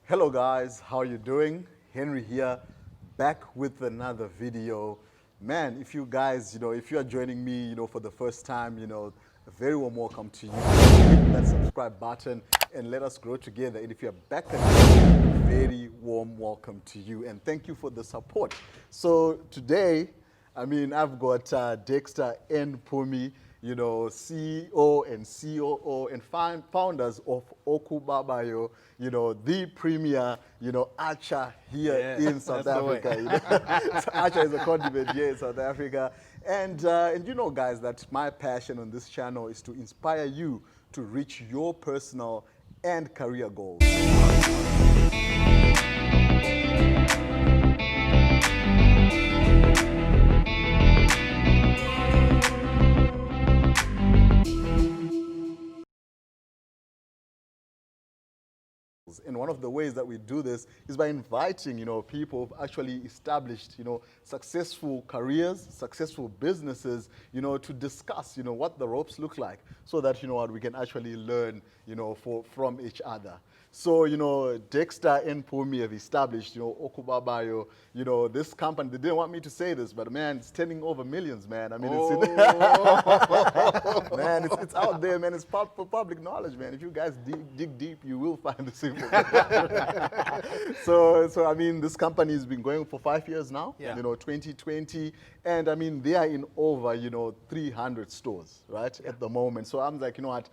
Hello guys, how you doing? Henry here, back with another video. Man, if you guys, if you are joining me, for the first time, a very warm welcome to you. Hit that subscribe button and let us grow together. And if you're back again, a very warm welcome to you. And thank you for the support. So today, I've got Dexter and Mpumi, CEO and COO and founders of Okubabayo, the premier, archer here in South Africa. So archer is a condiment here in South Africa. And you know, guys, that my passion on this channel is to inspire you to reach your personal and career goals. And one of the ways that we do this is by inviting, people who've actually established, successful careers, successful businesses, to discuss, what the ropes look like, so that, we can actually learn, from each other. So, Dexter and Mpumi have established, Ocuba Bio, this company. They didn't want me to say this, but man, it's turning over millions, man. Man, it's out there, man. It's public knowledge, man. If you guys dig deep, you will find this information. So this company has been going for 5 years now, 2020. And they are in over, 300 stores, right, at the moment. So I'm like, you know what?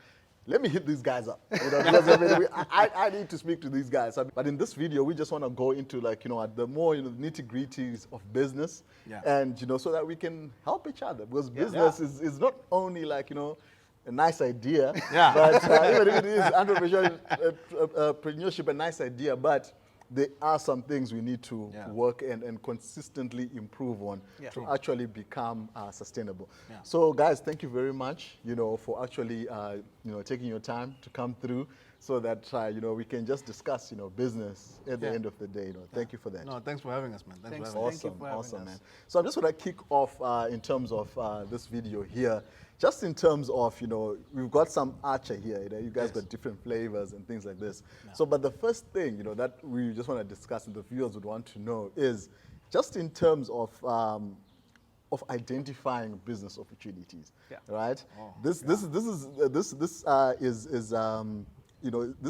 Let me hit these guys up. Because I need to speak to these guys. But in this video, we just want to go into the more nitty-gritties of business, and so that we can help each other. Because business is not only a nice idea, but even if it is entrepreneurship, a nice idea, but there are some things we need to work and consistently improve on to actually become sustainable. So guys, thank you very much, for actually, taking your time to come through so that, we can just discuss, business at the end of the day. Thank you for that. No, thanks for having us, man. Thanks for having us. Awesome, man. So I'm just going to kick off in terms of this video here. Just in terms of, we've got some archer here, you guys got different flavors and things like this. So, but the first thing, that we just want to discuss and the viewers would want to know is just in terms of identifying business opportunities, right? This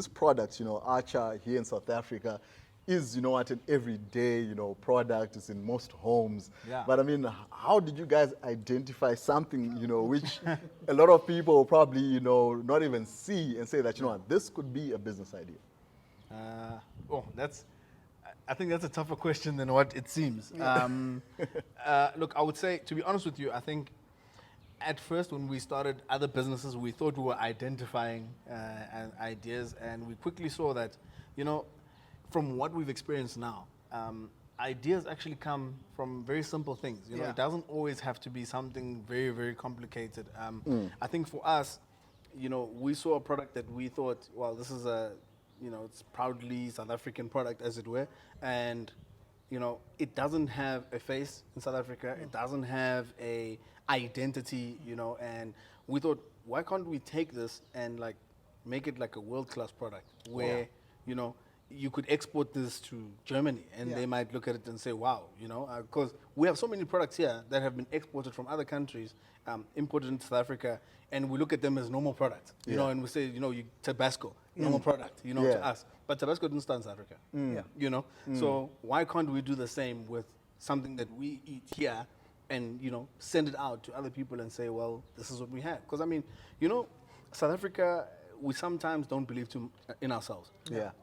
product, Archer here in South Africa, is, an everyday, product. It's in most homes. But how did you guys identify something, which a lot of people will probably, not even see and say that, this could be a business idea? I think that's a tougher question than what it seems. Look, I would say, to be honest with you, I think at first when we started other businesses, we thought we were identifying ideas, and we quickly saw that, from what we've experienced now, ideas actually come from very simple things. It doesn't always have to be something very, very complicated. I think for us, we saw a product that we thought, well, this is a, it's proudly South African product, as it were, and it doesn't have a face in South Africa. It doesn't have a identity, and we thought, why can't we take this and make it like a world-class product where, you could export this to Germany and they might look at it and say, wow, because we have so many products here that have been exported from other countries, imported into South Africa, and we look at them as normal products, and we say, Tabasco, normal product, to us. But Tabasco didn't start in South Africa, So why can't we do the same with something that we eat here and, send it out to other people and say, well, this is what we have? Because, South Africa, we sometimes don't believe in ourselves.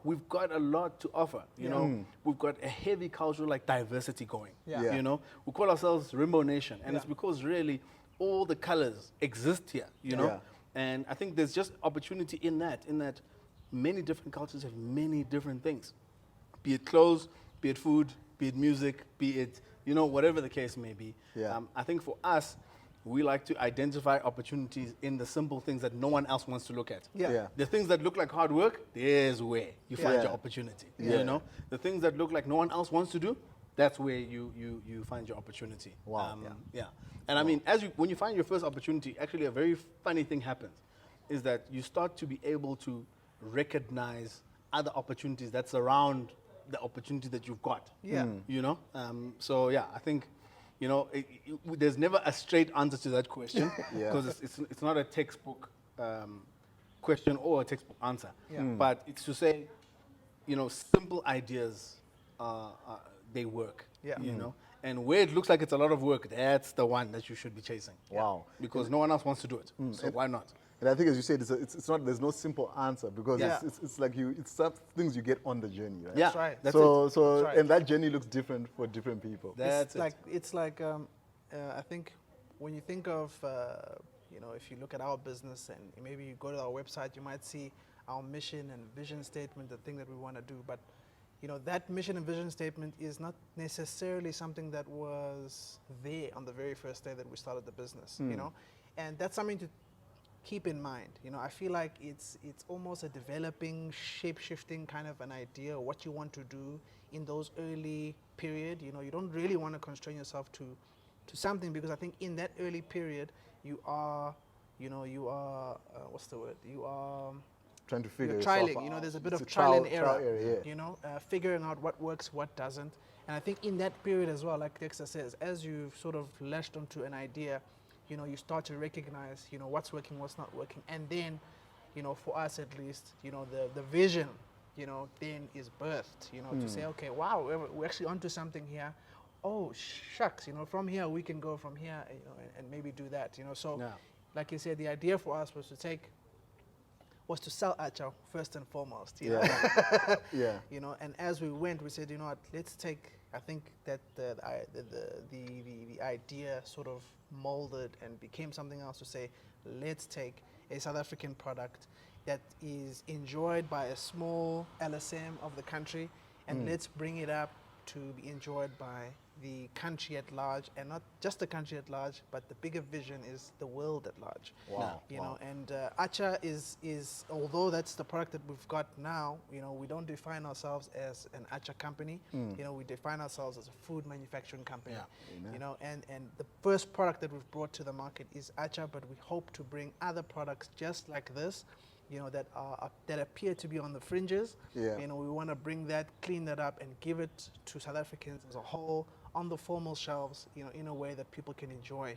We've got a lot to offer, We've got a heavy cultural diversity going. We call ourselves Rainbow Nation, and it's because really all the colors exist here, And I think there's just opportunity in that many different cultures have many different things, be it clothes, be it food, be it music, be it, whatever the case may be. I think for us, we like to identify opportunities in the simple things that no one else wants to look at. The things that look like hard work, there's where you find your opportunity. The things that look like no one else wants to do, that's where you find your opportunity. Wow. And when you find your first opportunity, actually a very funny thing happens, is that you start to be able to recognize other opportunities that surround the opportunity that you've got. Yeah. You know? So yeah, I think, you know, there's never a straight answer to that question Yeah. because it's not a textbook question or a textbook answer. Yeah. But it's to say, you know, simple ideas, they work. Yeah. You know, and where it looks like it's a lot of work, that's the one that you should be chasing. Wow. Because no one else wants to do it. So why not? And I think, as you said, it's not. There's no simple answer because Yeah. it's like it's some things you get on the journey, right? Yeah, That's right. That's so it. so That's right. and that journey looks different for different people. That's it's like I think when you think of you know, if you look at our business and maybe you go to our website, you might see our mission and vision statement, the thing that we want to do. But you know, that mission and vision statement is not necessarily something that was there on the very first day that we started the business. You know, and that's something to keep in mind. You know, I feel like it's almost a developing, shape-shifting kind of an idea of what you want to do in those early period. You know, you don't really want to constrain yourself to something, because I think in that early period you are, you know, you are what's the word? You are Trying to figure you're yourself trialing. out. You know, there's a bit It's of trial and error. trial yeah. You know, figuring out what works, what doesn't. And I think in that period as well, like Dexter says, as you've sort of latched onto an idea, you know, you start to recognize, you know, what's working, what's not working. And then, you know, for us at least, you know, the vision, you know, then is birthed, you know, to say, okay, wow, we're actually onto something here. Oh, shucks, you know, from here we can go from here, you know, and maybe do that, you know. So, Yeah. like you said, the idea for us was to sell Acha first and foremost, you know. Yeah. Yeah. You know, and as we went, we said, you know what, let's take, I think that the idea sort of molded and became something else to say, let's take a South African product that is enjoyed by a small LSM of the country, and let's bring it up to be enjoyed by the country at large, and not just the country at large, but the bigger vision is the world at large. Wow. You know, and Acha is although that's the product that we've got now, you know, we don't define ourselves as an Acha company. You know, we define ourselves as a food manufacturing company. Yeah. You know, and the first product that we've brought to the market is Acha, but we hope to bring other products just like this, you know, that appear to be on the fringes. Yeah. You know, we want to bring that, clean that up, and give it to South Africans as a whole on the formal shelves, you know, in a way that people can enjoy,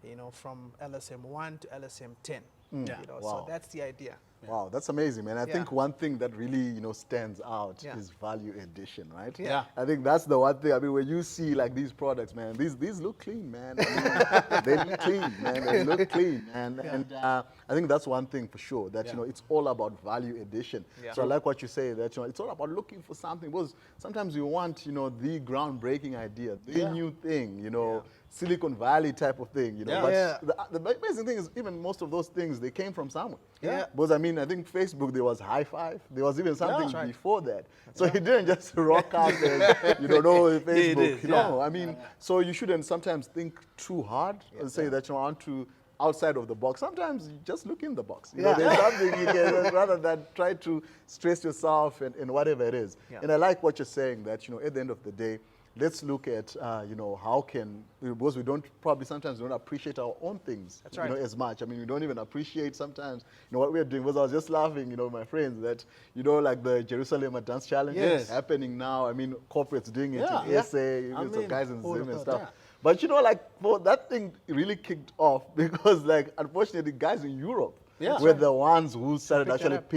you know, from LSM 1 to LSM 10. Yeah. You know, Wow. so that's the idea. Wow, that's amazing, man. I Yeah. think one thing that really, you know, stands out Yeah. is value addition, right? Yeah. I think that's the one thing. I mean, when you see like these products, man, these look clean, man. I mean, they look clean, man. They look clean, man. And I think that's one thing for sure. That you know, it's all about value addition. Yeah. So I like what you say. That you know, it's all about looking for something. Because sometimes you want, you know, the groundbreaking idea, the new thing, you know. Silicon Valley type of thing, you know. Yeah. But the amazing thing is, even most of those things, they came from somewhere. Yeah. Because I mean, I think Facebook, there was High Five. There was even something That's right. before that. So he didn't just rock out and, you know, Facebook. is, No, yeah. I mean, so you shouldn't sometimes think too hard and say that you want to outside of the box. Sometimes you just look in the box. You know, there's something you can, rather than try to stress yourself and whatever it is. Yeah. And I like what you're saying, that, you know, at the end of the day, let's look at, you know, how can, because we don't sometimes don't appreciate our own things, That's right. you know, as much. I mean, we don't even appreciate sometimes, you know, what we're doing. Because I was just laughing, you know, my friends, that, you know, like the Jerusalem Dance Challenge Yes. is happening now. I mean, corporates doing it Yeah. in SA, I even some mean, guys in all Zim of and that, stuff. yeah. But, you know, like, well, that thing really kicked off because, like, unfortunately, guys in Europe Yeah. were the ones who started Picked it actually up.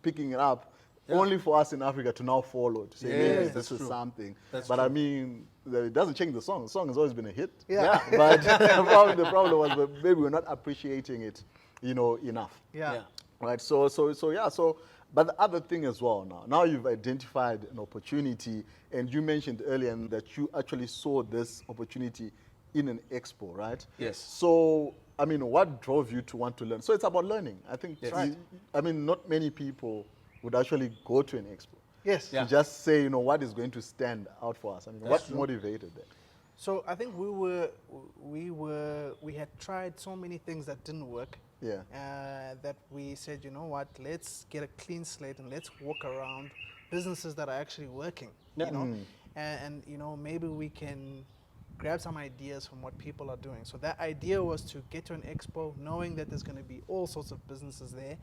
picking it up. Only for us in Africa to now follow, to say, Yes, maybe that's this is true. something. That's but true. I mean, it doesn't change the song. The song has always been a hit. Yeah. But the problem was that maybe we're not appreciating it, you know, enough. Yeah. Right. So yeah. So, but the other thing as well now you've identified an opportunity, and you mentioned earlier that you actually saw this opportunity in an expo, right? Yes. So, I mean, what drove you to want to learn? So it's about learning. I think, Yes. Right. I mean, not many people would actually go to an expo. Yes. Yeah. To just say, you know, what is going to stand out for us. I mean, what motivated that? So I think we had tried so many things that didn't work. Yeah. That we said, you know what, let's get a clean slate and let's walk around businesses that are actually working. Yeah. You know, and you know, maybe we can grab some ideas from what people are doing. So that idea was to get to an expo, knowing that there's going to be all sorts of businesses there,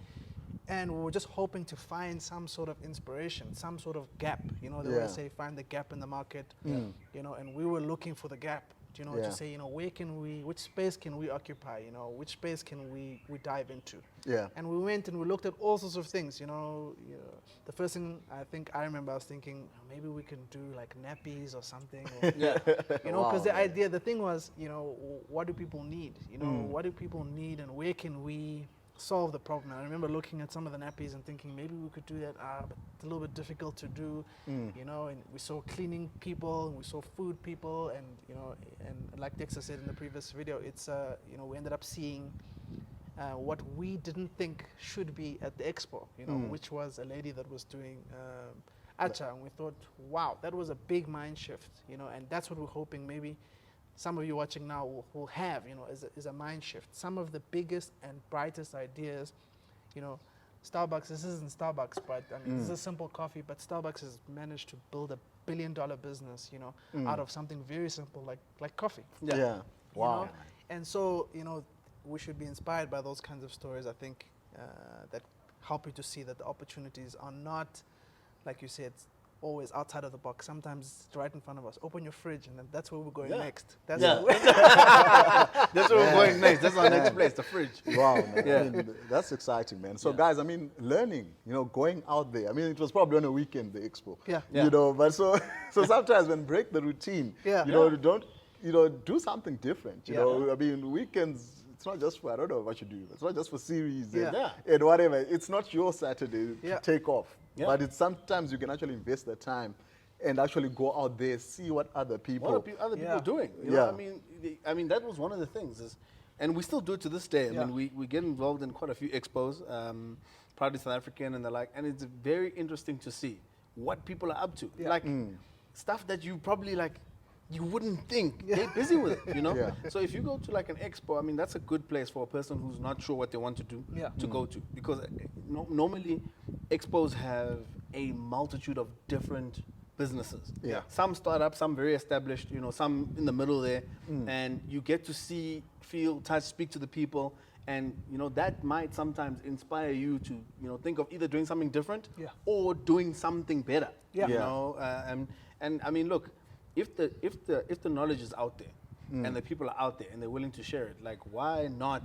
And we were just hoping to find some sort of inspiration, some sort of gap. You know, they Yeah. always say find the gap in the market. You know, and we were looking for the gap. You know, Yeah. to say, you know, which space can we occupy? You know, which space can we dive into? Yeah. And we went and we looked at all sorts of things. You know, the first thing I think I remember, I was thinking maybe we can do like nappies or something. Or, Yeah. you know, because Wow, the thing was, you know, what do people need? You know, what do people need, and where can we solve the problem? And I remember looking at some of the nappies and thinking maybe we could do that, but it's a little bit difficult to do, you know. And we saw cleaning people, and we saw food people, and you know, and like Dexter said in the previous video, it's you know, we ended up seeing what we didn't think should be at the expo, you know, which was a lady that was doing acha, and we thought, wow, that was a big mind shift, you know, and that's what we're hoping maybe some of you watching now will have, you know, is a mind shift. Some of the biggest and brightest ideas, you know, Starbucks, this isn't Starbucks, but I mean, this is a simple coffee, but Starbucks has managed to build $1 billion business, you know, out of something very simple like coffee. Yeah. You Wow. know? And so, you know, we should be inspired by those kinds of stories, I think, that help you to see that the opportunities are not, like you said, always outside of the box. Sometimes it's right in front of us. Open your fridge, and then that's where we're going next. That's Yeah. where That's where we're going next. That's our next place, the fridge. Wow, man. Yeah. I mean, that's exciting, man. So, Yeah. guys, I mean, learning, you know, going out there. I mean, it was probably on a weekend, the expo. Yeah. Yeah. You know, but so sometimes when break the routine, Yeah. you know, don't, you know, do something different. You Yeah. know, I mean, weekends, it's not just for, I don't know what you do. It's not just for series and, Yeah. and whatever. It's not your Saturday Yeah. to take off. Yeah. But it's sometimes you can actually invest the time and actually go out there, see what other people. What are other people Yeah. doing? You know, I mean, that was one of the things, and we still do it to this day. I Yeah. mean, we get involved in quite a few expos, Proudly South African and the like, and it's very interesting to see what people are up to. Yeah. Like stuff that you probably like, you wouldn't think they're busy with it. You know. Yeah. So if you go to like an expo, I mean, that's a good place for a person who's not sure what they want to do Yeah. to go to, because normally expos have a multitude of different businesses. Yeah. Some startup, some very established, you know, some in the middle there, and you get to see, feel, touch, speak to the people, and you know that might sometimes inspire you to, you know, think of either doing something different Yeah. or doing something better. Yeah. You Yeah. know, and I mean, look, if the knowledge is out there and the people are out there and they're willing to share it, like why not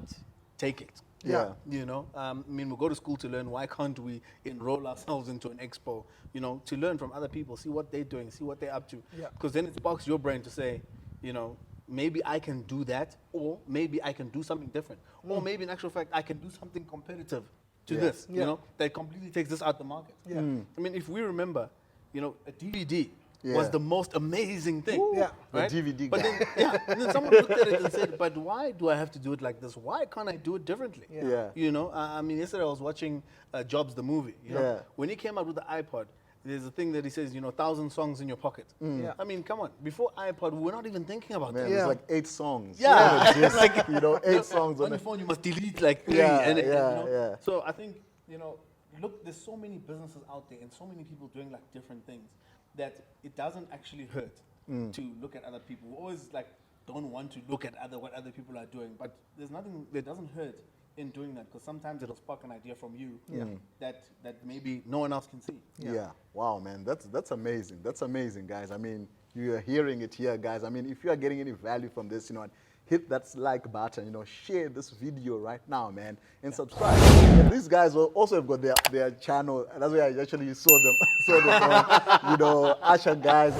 take it? Yeah. You know, I mean, we go to school to learn. Why can't we enroll ourselves into an expo, you know, to learn from other people, see what they're doing, see what they're up to? Yeah. Because then it sparks your brain to say, you know, maybe I can do that, or maybe I can do something different, or maybe in actual fact, I can do something competitive to Yeah. this, Yeah. you know, that completely takes this out the market. Yeah. I mean, if we remember, you know, a DVD Yeah. was the most amazing thing. Yeah. The Right? DVD But guy. then, yeah, and then someone looked at it and said, but why do I have to do it like this? Why can't I do it differently? Yeah. Yeah. You know, I mean, yesterday I was watching Jobs the movie. You know, Yeah. when he came out with the iPod, there's a thing that he says, you know, 1,000 songs in your pocket. Yeah. I mean, come on. Before iPod, we were not even thinking about Man, that. Yeah. it's like 8 songs. Yeah. Just, like, you know, 8 songs on on your it. phone, you must delete like 3. Yeah, and yeah, you know? yeah. So I think, you know, look, there's so many businesses out there and so many people doing like different things that it doesn't actually hurt to look at other people. We always like don't want to look at what other people are doing, but there's nothing that doesn't hurt in doing that, because sometimes it'll spark an idea from you that maybe no one else can see. Yeah. Wow, man. That's amazing. That's amazing, guys. I mean, you are hearing it here, guys. I mean, if you are getting any value from this, you know, hit that like button, you know, share this video right now, man, and subscribe. And these guys will also have got their channel. And that's where I actually saw them on, you know, Asha guys.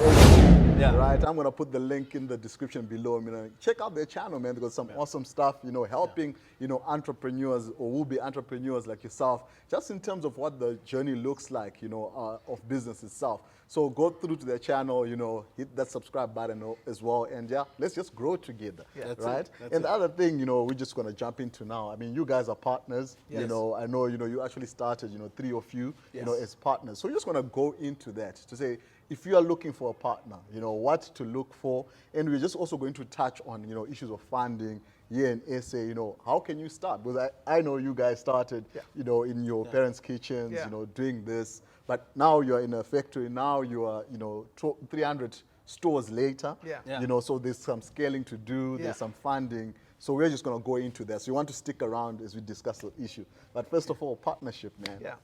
Yeah. Right, I'm gonna put the link in the description below. You know, check out their channel, man. They got some awesome stuff. You know, helping you know entrepreneurs or will-be entrepreneurs like yourself, just in terms of what the journey looks like. You know, of business itself. So go through to their channel. You know, hit that subscribe button as well, and yeah, let's just grow together. That's right. it. That's And it. the other thing, you know, we're just gonna jump into now. I mean, you guys are partners. You Yes. know, I know. You know, you actually started. You know, 3 of you. You know, Yes. as partners. So we're just gonna go into that to say, if you are looking for a partner, you know, what to look for. And we're just also going to touch on, you know, issues of funding here in SA, you know, how can you start? Because I know you guys started, you know, in your parents' kitchens, Yeah. you know, doing this. But now you're in a factory, now you are, you know, 300 stores later. Yeah. Yeah. You know, so there's some scaling to do, Yeah. there's some funding. So we're just going to go into that. So you want to stick around as we discuss the issue. But first of all, partnership, man. Yeah.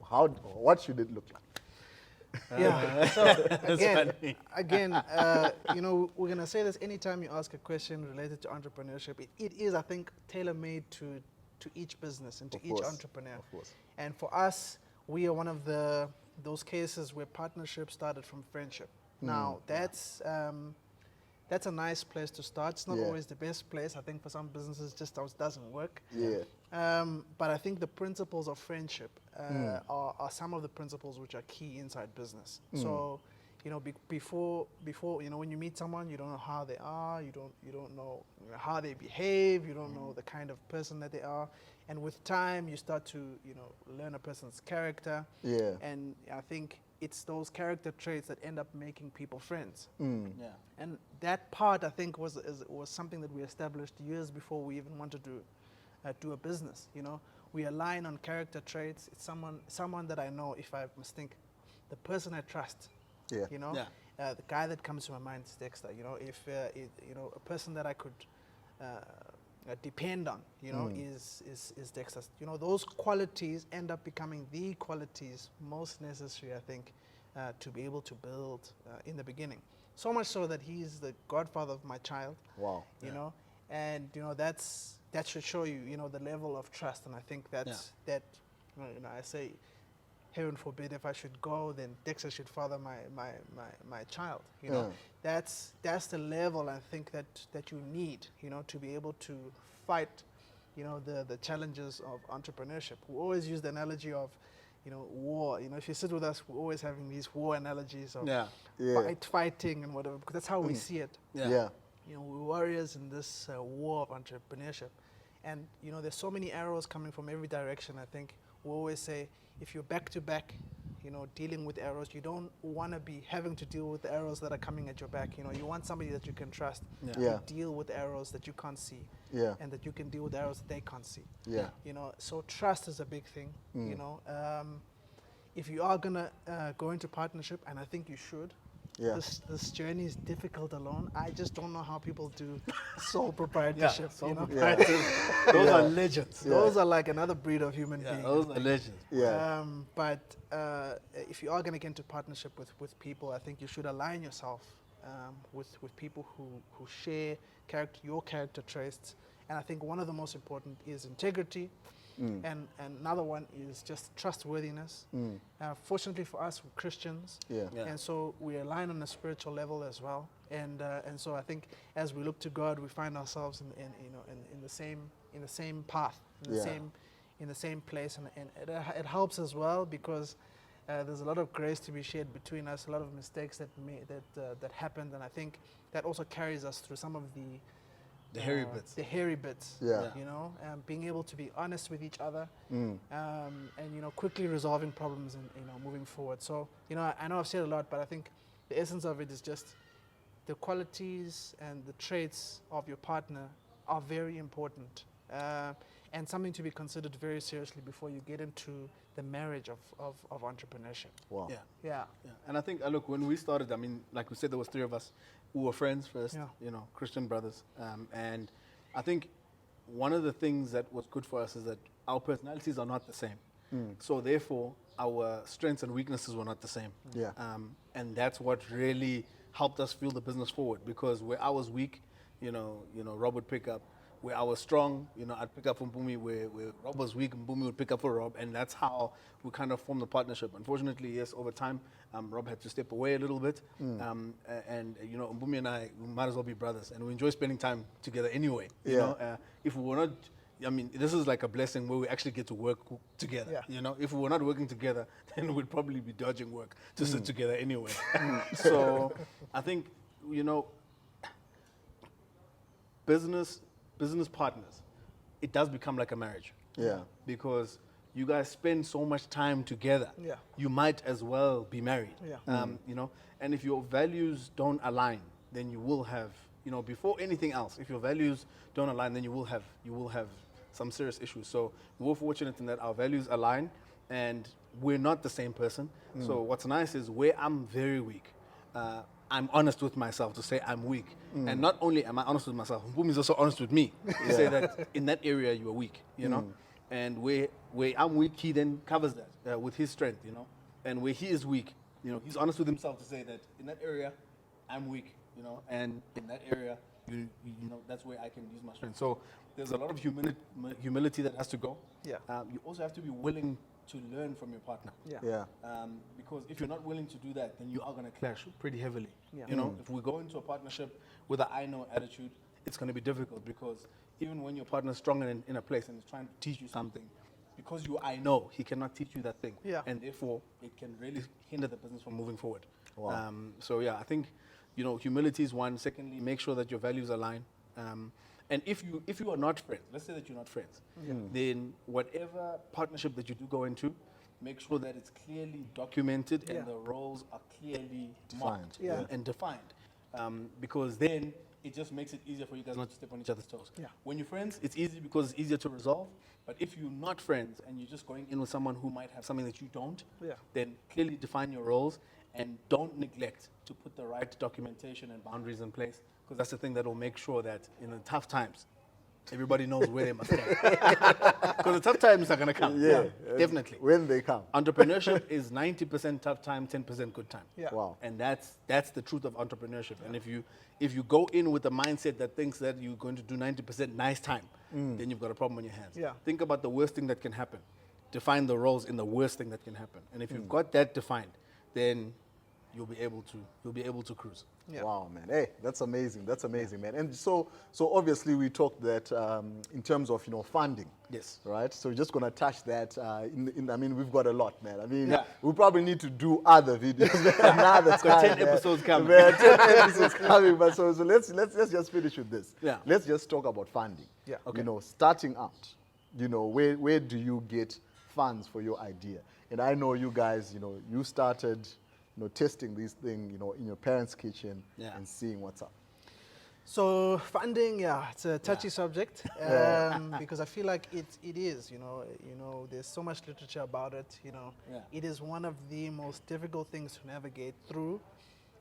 What should it look like? Yeah. So again, funny. you know, we're gonna say this anytime you ask a question related to entrepreneurship. It is, I think, tailor-made to each business and to Of each course, entrepreneur. of course. And for us, we are one of those cases where partnership started from friendship. Now that's a nice place to start. It's not Yeah. always the best place. I think for some businesses, just doesn't work. Yeah. But I think the principles of friendship are some of the principles which are key inside business. So, you know, before you know, when you meet someone, you don't know how they are, you don't know how they behave, you don't know the kind of person that they are, and with time you start to, you know, learn a person's character. Yeah. And I think it's those character traits that end up making people friends. Yeah. And that part, I think, was something that we established years before we even wanted to do a business. You know, we align on character traits. It's someone that I know. If I must think, the person I trust. Yeah. You know, the guy that comes to my mind is Dexter. You know, if you know, a person that I could depend on, you know, is Dexter. You know, those qualities end up becoming the qualities most necessary, I think, to be able to build in the beginning. So much so that he's the godfather of my child. Wow. You know, and you know that should show you, you know, the level of trust. And I think that's that. You know, I say, heaven forbid, if I should go, then Dexter should father my child. You know, that's the level I think that you need, you know, to be able to fight, you know, the challenges of entrepreneurship. We always use the analogy of, you know, war. You know, if you sit with us, we're always having these war analogies of fighting and whatever, because that's how we see it. Yeah. You know, we're warriors in this war of entrepreneurship. And, you know, there's so many arrows coming from every direction. I think we always say, if you're back to back, you know, dealing with arrows, you don't want to be having to deal with the arrows that are coming at your back. You know, you want somebody that you can trust to deal with arrows that you can't see, and that you can deal with arrows that they can't see. Yeah. You know, so trust is a big thing. You know, if you are gonna go into partnership, and I think you should. Yeah. This journey is difficult alone. I just don't know how people do sole proprietorship. You know? Those are legends. Those are like another breed of human being. Those are legends. Yeah. But if you are going to get into partnership with people, I think you should align yourself with people who share your character traits. And I think one of the most important is integrity. And another one is just trustworthiness. Fortunately for us, we're Christians, and so we align on a spiritual level as well. And so I think as we look to God, we find ourselves in the same path, in the same place, and it helps as well because there's a lot of grace to be shared between us, a lot of mistakes that happened, and I think that also carries us through some of the hairy bits. You know, being able to be honest with each other, and you know, quickly resolving problems and, you know, moving forward. So, you know, I know I've said a lot, but I think the essence of it is just the qualities and the traits of your partner are very important, and something to be considered very seriously before you get into the marriage of entrepreneurship. Wow. Yeah. And I think, look, when we started, I mean, like we said, there was three of us who were friends first, you know, Christian brothers. And I think one of the things that was good for us is that our personalities are not the same. So therefore, our strengths and weaknesses were not the same. Yeah. And that's what really helped us fuel the business forward, because where I was weak, you know, Rob would pick up. Where I was strong, you know, I'd pick up from Mpumi. Where Rob was weak, Mpumi would pick up for Rob, and that's how we kind of formed the partnership. Unfortunately, yes, over time, Rob had to step away a little bit, and you know, Mpumi and I, we might as well be brothers, and we enjoy spending time together anyway. You know, if we were not, I mean, this is like a blessing where we actually get to work together. You know, if we were not working together, then we'd probably be dodging work to sit together anyway. So I think, you know, business partners, it does become like a marriage. Yeah. Because you guys spend so much time together. Yeah. You might as well be married. Yeah. You know, and if your values don't align, then you will have, you know, before anything else, if your values don't align, then you will have some serious issues. So we're fortunate in that our values align, and we're not the same person. So what's nice is where I'm very weak, I'm honest with myself to say I'm weak. And not only am I honest with myself, Mpumi is also honest with me to say that in that area you are weak, you know. And where I'm weak, he then covers that with his strength, you know. And where he is weak, you know, he's honest with himself to say that in that area I'm weak, you know, and in that area, you know, that's where I can use my strength. So there's a lot of humility that has to go. Yeah. You also have to be willing to learn from your partner. Yeah. Because if you're not willing to do that, then you are going to clash pretty heavily. Yeah. You know, if we go into a partnership with an I know attitude, it's going to be difficult because even when your partner's strong in a place and is trying to teach you something, because you I know, he cannot teach you that thing. Yeah. And therefore, it can really hinder the business from moving forward. Wow. So yeah, I think, you know, humility is one. Secondly, make sure that your values align. And if you are not friends, let's say that you're not friends, then whatever partnership that you do go into, make sure that it's clearly documented and the roles are clearly marked and defined. Because then it just makes it easier for you guys not to step on each other's toes. Yeah. When you're friends, it's easy because it's easier to resolve. But if you're not friends and you're just going in with someone who might have something that you don't, then clearly define your roles and don't neglect to put the right documentation and boundaries in place, because that's the thing that will make sure that in the tough times, everybody knows where they must stand. Because the tough times are going to come. Yeah. Definitely. When they come. Entrepreneurship is 90% tough time, 10% good time. Yeah. Wow. And that's the truth of entrepreneurship. And if you go in with a mindset that thinks that you're going to do 90% nice time, then you've got a problem on your hands. Yeah. Think about the worst thing that can happen. Define the roles in the worst thing that can happen. And if you've got that defined, then you'll be able to cruise. Yeah. Wow, man. Hey, that's amazing. That's amazing, man. And so obviously we talked that in terms of, you know, funding. Yes. Right? So we're just going to touch that. I mean, we've got a lot, man. I mean, Yeah. we probably need to do other videos. Another Got time, 10 man. episodes coming. Man, 10 episodes coming. But so let's just finish with this. Yeah. Let's just talk about funding. Yeah. Okay. You know, starting out, you know, where do you get funds for your idea? And I know you guys, you know, you started, you know, testing these things, you know, in your parents' kitchen and seeing what's up. So funding, it's a touchy subject because I feel like it is, you know, there's so much literature about it, you know. Yeah. It is one of the most difficult things to navigate through,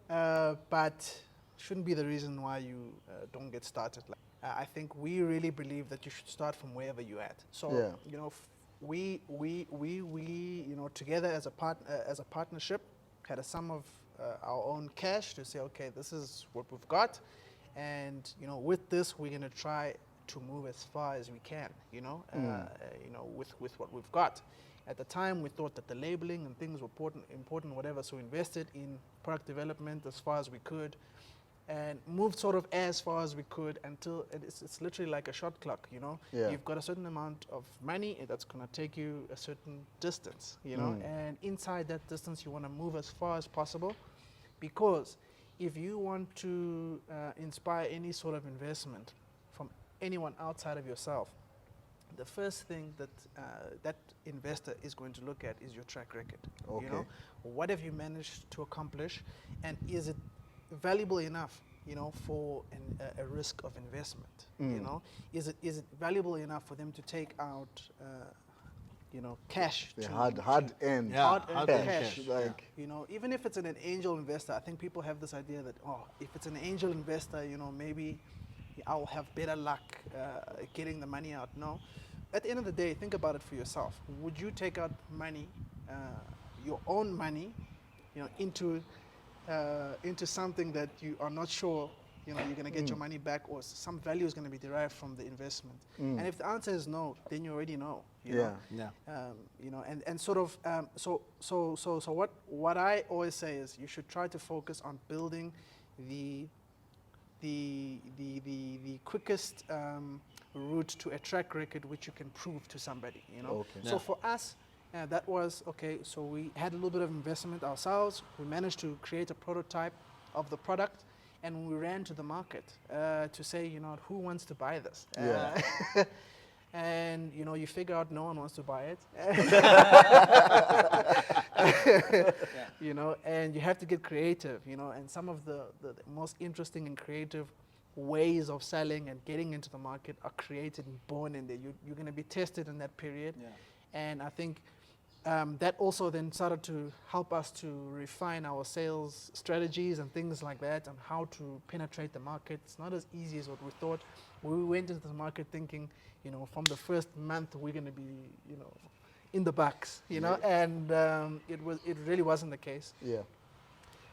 but shouldn't be the reason why you don't get started. I think we really believe that you should start from wherever you're at. So, you know, we you know, together as a partnership, had a sum of our own cash to say, okay, this is what we've got, and you know, with this, we're going to try to move as far as we can. You know, you know, with what we've got. At the time, we thought that the labeling and things were important, whatever. So we invested in product development as far as we could, and moved sort of as far as we could until it's literally like a shot clock, you know. You've got a certain amount of money that's going to take you a certain distance, you know, and inside that distance you want to move as far as possible, because if you want to inspire any sort of investment from anyone outside of yourself, the first thing that that investor is going to look at is your track record. You know, what have you managed to accomplish, and is it valuable enough, you know, for a risk of investment? You know, is it valuable enough for them to take out, you know, cash? Hard-earned cash. Like, you know, even if it's an angel investor, I think people have this idea that, oh, if it's an angel investor, you know, maybe I'll have better luck getting the money out. No, at the end of the day, think about it for yourself. Would you take out money, your own money, you know, into something that you are not sure, you know, you're going to get your money back, or some value is going to be derived from the investment? And if the answer is no, then you already know. You know? You know, and sort of so what I always say is you should try to focus on building the quickest route to a track record which you can prove to somebody, you know. So for us, that was okay. So we had a little bit of investment ourselves. We managed to create a prototype of the product, and we ran to the market to say, you know, who wants to buy this? And you know, you figure out no one wants to buy it. You know, and you have to get creative. You know, and some of the most interesting and creative ways of selling and getting into the market are created and born in there. You're going to be tested in that period, and I think that also then started to help us to refine our sales strategies and things like that, and how to penetrate the market. It's not as easy as what we thought. We went into the market thinking, from the first month we're going to be, in the bucks, and it really wasn't the case. Yeah.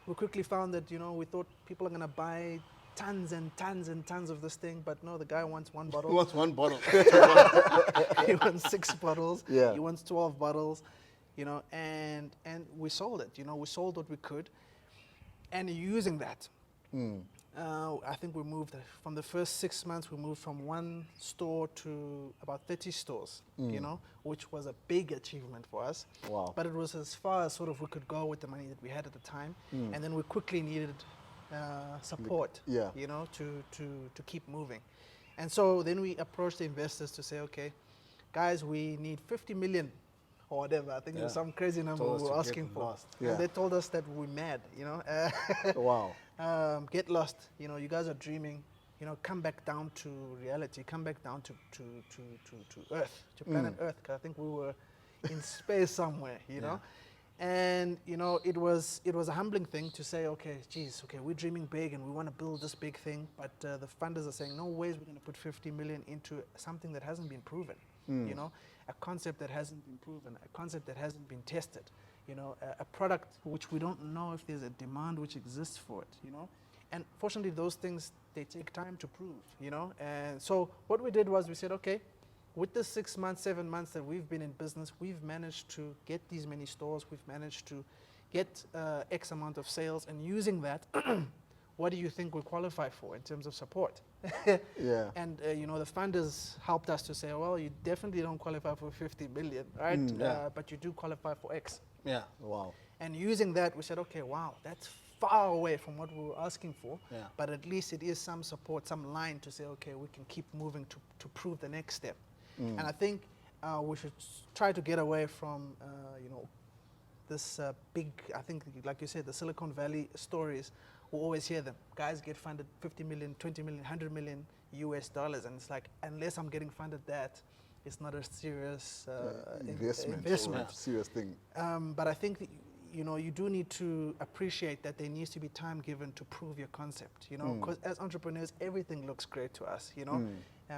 We quickly found that, we thought people are going to buy tons and tons and tons of this thing, but no, the guy wants one bottle. He wants one bottle. He wants 6 bottles. Yeah. He wants 12 bottles, and we sold it. We sold what we could, and using that, I think we moved from the first 6 months. We moved from 1 store to about 30 stores, which was a big achievement for us. Wow. But it was as far as sort of we could go with the money that we had at the time, and then we quickly needed support, Yeah. to keep moving. And so then we approached the investors to say, okay, guys, we need 50 million or whatever. I think it was some crazy number Told us we were to asking get for. lost. Yeah. And they told us that we're mad, Wow. get lost, you guys are dreaming, come back down to reality, come back down to Earth, to planet Earth, because I think we were in space somewhere, And it was a humbling thing to say, okay, we're dreaming big and we want to build this big thing, but the funders are saying, no ways we're going to put 50 million into something that hasn't been proven, a concept that hasn't been proven, a concept that hasn't been tested, a product which we don't know if there's a demand which exists for it, And fortunately, those things, they take time to prove, And so what we did was we said, okay, with the 6 months, 7 months that we've been in business, we've managed to get these many stores, we've managed to get X amount of sales, and using that, what do you think we qualify for in terms of support? Yeah. And, the funders helped us to say, well, you definitely don't qualify for 50 million, right? But you do qualify for X. Yeah. Wow. And using that, we said, okay, wow, that's far away from what we were asking for, but at least it is some support, some line to say, okay, we can keep moving to prove the next step. And I think we should try to get away from, this big, I think, like you said, the Silicon Valley stories. We always hear them. Guys get funded 50 million, 20 million, 100 million US dollars. And it's like, unless I'm getting funded that, it's not a serious investment. Serious thing. But I think, you do need to appreciate that there needs to be time given to prove your concept, because as entrepreneurs, everything looks great to us,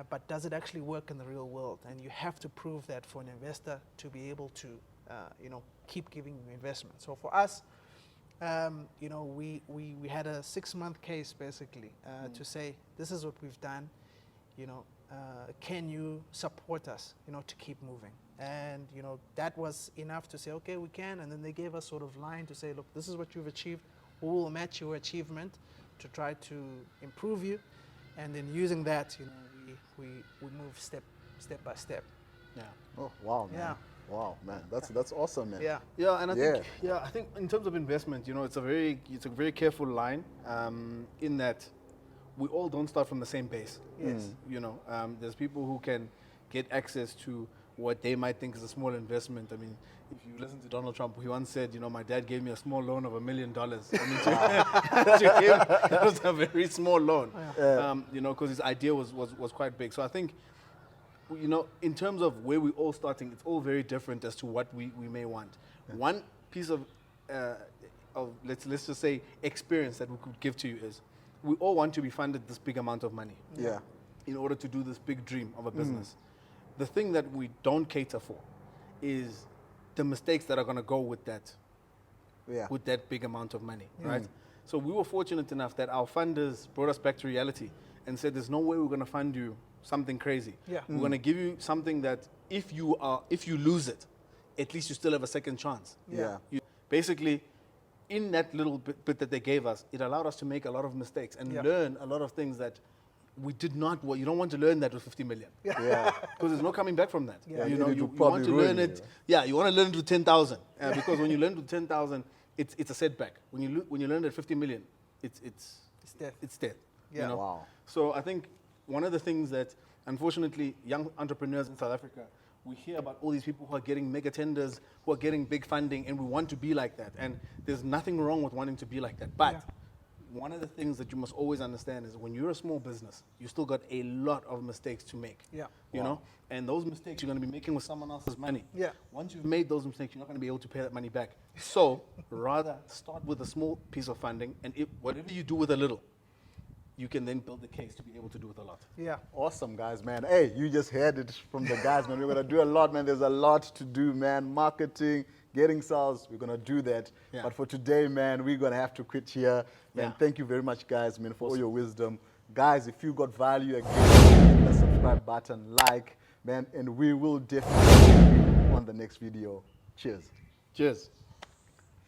but does it actually work in the real world? And you have to prove that for an investor to be able to, keep giving you investment. So for us, we had a 6-month case basically to say, this is what we've done, can you support us, to keep moving? And, that was enough to say, okay, we can. And then they gave us sort of line to say, look, this is what you've achieved. We will match your achievement to try to improve you. And then using that, we move step by step. Yeah. Oh, wow, man. Yeah. Wow, man. That's awesome, man. Yeah. Yeah, and I think in terms of investment, it's a very careful line, in that we all don't start from the same base. Yes. There's people who can get access to what they might think is a small investment. I mean, if you listen to Donald Trump, he once said, my dad gave me a small loan of $1 million. I mean, to him, it was a very small loan, because his idea was quite big. So I think, in terms of where we're all starting, it's all very different as to what we may want. One piece of let's just say experience that we could give to you is, we all want to be funded this big amount of money. Yeah. In order to do this big dream of a business. The thing that we don't cater for is the mistakes that are going to go with that, with that big amount of money, right? So we were fortunate enough that our funders brought us back to reality and said, there's no way we're going to fund you something crazy. Yeah. We're going to give you something that if you lose it, at least you still have a second chance. Yeah. Basically, in that little bit that they gave us, it allowed us to make a lot of mistakes and learn a lot of things that we did not. Well, you don't want to learn that with 50 million. Yeah. Because there's no coming back from that. Yeah. You want to learn it. Yeah, you want to learn it with 10,000. Because when you learn with 10,000, it's a setback. When you learn at 50 million, it's death. It's death. Yeah. Wow. So I think one of the things that, unfortunately, young entrepreneurs in South Africa, we hear about all these people who are getting mega tenders, who are getting big funding, and we want to be like that. And there's nothing wrong with wanting to be like that. But one of the things that you must always understand is when you're a small business, you still got a lot of mistakes to make. Yeah. You know, and those mistakes you're going to be making with someone else's money. Yeah. Once you've made those mistakes, you're not going to be able to pay that money back. So rather start with a small piece of funding, and whatever you do with a little, you can then build the case to be able to do with a lot. Yeah. Awesome, guys, man. Hey, you just heard it from the guys, man. We're going to do a lot, man. There's a lot to do, man. Marketing, getting sales, we're going to do that. Yeah. But for today, man, we're going to have to quit here. Man, Yeah. thank you very much, guys, man, for all your wisdom. Guys, if you got value, again, hit the subscribe button, like, man, and we will definitely see you on the next video. Cheers. Cheers.